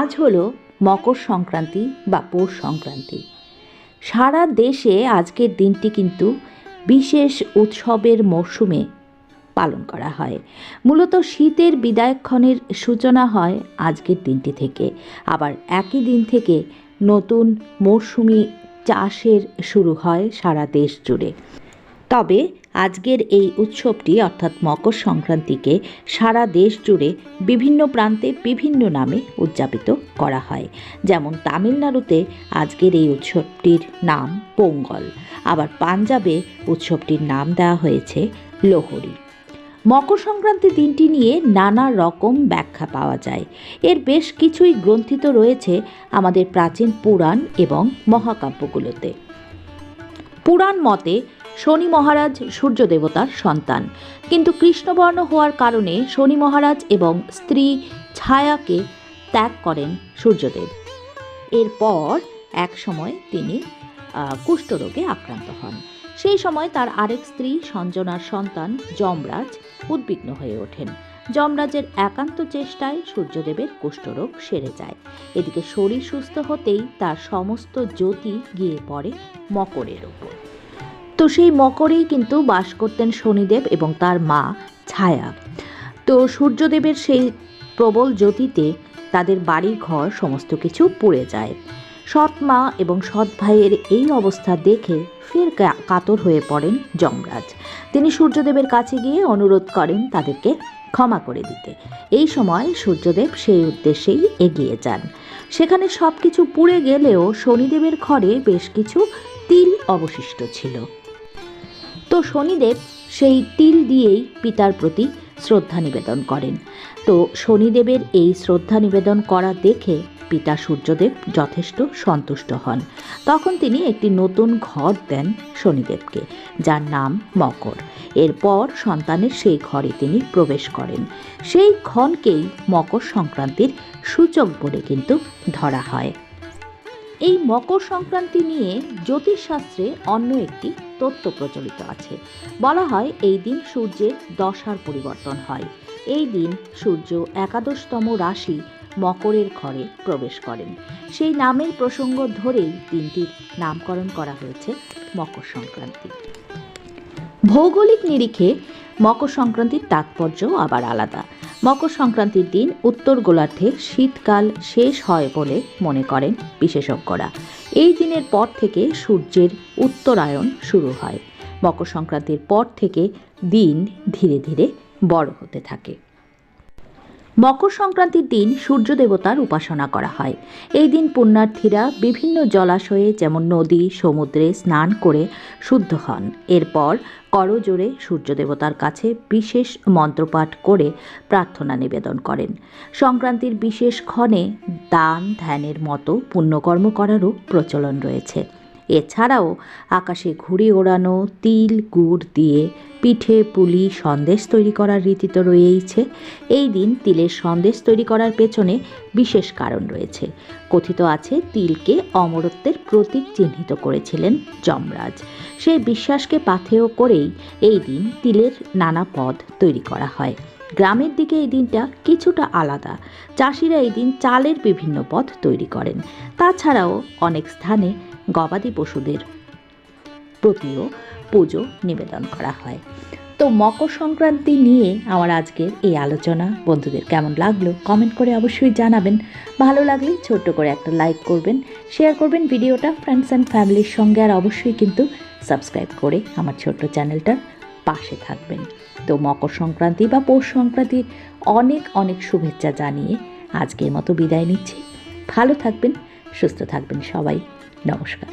আজ হলো মকর সংক্রান্তি বা পৌষ সংক্রান্তি। সারা দেশে আজকের দিনটি কিন্তু বিশেষ উৎসবের মরশুমে পালন করা হয়। মূলত শীতের বিদায়ক্ষণের সূচনা হয় আজকের দিনটি থেকে। আবার একই দিন থেকে নতুন মরশুমি চাষের শুরু হয় সারা দেশ জুড়ে। তবে আজকের এই উৎসবটি অর্থাৎ মকর সংক্রান্তিকে সারা দেশ জুড়ে বিভিন্ন প্রান্তে বিভিন্ন নামে উদযাপিত করা হয়। যেমন তামিলনাড়ুতে আজকের এই উৎসবটির নাম পোঙ্গল, আবার পাঞ্জাবে উৎসবটির নাম দেওয়া হয়েছে লোহরি। মকর সংক্রান্তি দিনটি নিয়ে নানা রকম ব্যাখ্যা পাওয়া যায়। এর বেশ কিছুই গ্রন্থিত রয়েছে আমাদের প্রাচীন পুরাণ এবং মহাকাব্যগুলোতে। পুরাণ মতে শনি মহারাজ সূর্য দেবতার সন্তান, কিন্তু কৃষ্ণবর্ণ হওয়ার কারণে শনি মহারাজ এবং স্ত্রী ছায়াকে ত্যাগ করেন সূর্যদেব। এরপর এক সময় তিনি কুষ্ঠরোগে আক্রান্ত হন। সেই সময় তার আরেক স্ত্রী সঞ্জনার সন্তান যমরাজ উদ্বিগ্ন হয়ে ওঠেন। যমরাজের একান্ত চেষ্টায় সূর্যদেবের কুষ্ঠরোগ সেরে যায়। এদিকে শরীর সুস্থ হতেই তার সমস্ত জ্যোতি গিয়ে পড়ে মকরের ওপর। তো সেই মকরেই কিন্তু বাস করতেন শনিদেব এবং তার মা ছায়া। তো সূর্যদেবের সেই প্রবল জ্যোতিতে তাদের বাড়ি ঘর সমস্ত কিছু পুড়ে যায়। সৎ মা এবং সৎ ভাইয়ের এই অবস্থা দেখে ফের কাতর হয়ে পড়েন যমরাজ। তিনি সূর্যদেবের কাছে গিয়ে অনুরোধ করেন তাদেরকে ক্ষমা করে দিতে। এই সময় সূর্যদেব সেই উদ্দেশ্যেই এগিয়ে যান। সেখানে সব কিছু পুড়ে গেলেও শনিদেবের ঘরে বেশ কিছু তিল অবশিষ্ট ছিল। তো শনিদেব সেই তিল দিয়েই পিতার প্রতি শ্রদ্ধা নিবেদন করেন। তো শনিদেবের এই শ্রদ্ধা নিবেদন করা দেখে পিতা সূর্যদেব যথেষ্ট সন্তুষ্ট হন। তখন তিনি একটি নতুন ঘর দেন শনিদেবকে, যার নাম মকর। এরপর সন্তানের সেই ঘরে তিনি প্রবেশ করেন। সেই ক্ষণকেই মকর সংক্রান্তির সূচক বলে কিন্তু ধরা হয়। এই মকর সংক্রান্তি নিয়ে জ্যোতিষশাস্ত্রে অন্য একটি তত্ত্ব প্রচলিত আছে। বলা হয় এই দিন সূর্যের দশার পরিবর্তন হয়। এই দিন সূর্য একাদশতম রাশি মকরের ঘরে প্রবেশ করেন। সেই নামের প্রসঙ্গ ধরেই দিনটির নামকরণ করা হয়েছে মকর সংক্রান্তি। ভৌগোলিক নিরিখে মকর সংক্রান্তির তাৎপর্য আবার আলাদা। মকর সংক্রান্তির দিন উত্তর গোলার্ধে শীতকাল শেষ হয় বলে মনে করেন বিশেষজ্ঞরা। এই দিনের পর থেকে সূর্যের উত্তরায়ণ শুরু হয়। মকর সংক্রান্তির পর থেকে দিন ধীরে ধীরে বড় হতে থাকে। মকর সংক্রান্তির দিন সূর্য দেবতার উপাসনা করা হয়। এই দিন পুণ্যার্থীরা বিভিন্ন জলাশয়ে যেমন নদী, সমুদ্রে স্নান করে শুদ্ধ হন। এরপর করজোড়ে সূর্য দেবতার কাছে বিশেষ মন্ত্রপাঠ করে প্রার্থনা নিবেদন করেন। সংক্রান্তির বিশেষ ক্ষণে দান ধ্যানের মতো পুণ্যকর্ম করারও প্রচলন রয়েছে। এছাড়াও আকাশে ঘুড়ি ওড়ানো, তিল গুড় দিয়ে পিঠে পুলি সন্দেশ তৈরি করার রীতি তো রয়েইছে। এই দিন তিলের সন্দেশ তৈরি করার পেছনে বিশেষ কারণ রয়েছে। কথিত আছে তিলকে অমরত্বের প্রতীক চিহ্নিত করেছিলেন যমরাজ। সেই বিশ্বাসকে পাথেয় করেই এই দিন তিলের নানা পদ তৈরি করা হয়। গ্রামের দিকে এই দিনটা কিছুটা আলাদা। চাষিরা এই দিন চালের বিভিন্ন পদ তৈরি করেন। তাছাড়াও অনেক স্থানে গবাদি পশুদের প্রতিও পুজো নিবেদন করা হয়। তো মকর সংক্রান্তি নিয়ে আমার আজকের এই আলোচনা বন্ধুদের কেমন লাগলো কমেন্ট করে অবশ্যই জানাবেন। ভালো লাগলে ছোট্ট করে একটা লাইক করবেন, শেয়ার করবেন ভিডিওটা ফ্রেন্ডস অ্যান্ড ফ্যামিলির সঙ্গে, আর অবশ্যই কিন্তু সাবস্ক্রাইব করে আমার ছোট্ট চ্যানেলটার পাশে থাকবেন। তো মকর সংক্রান্তি বা পৌষ সংক্রান্তির অনেক অনেক শুভেচ্ছা জানিয়ে আজকের মতো বিদায় নিচ্ছি। ভালো থাকবেন, সুস্থ থাকবেন সবাই। নমস্কার।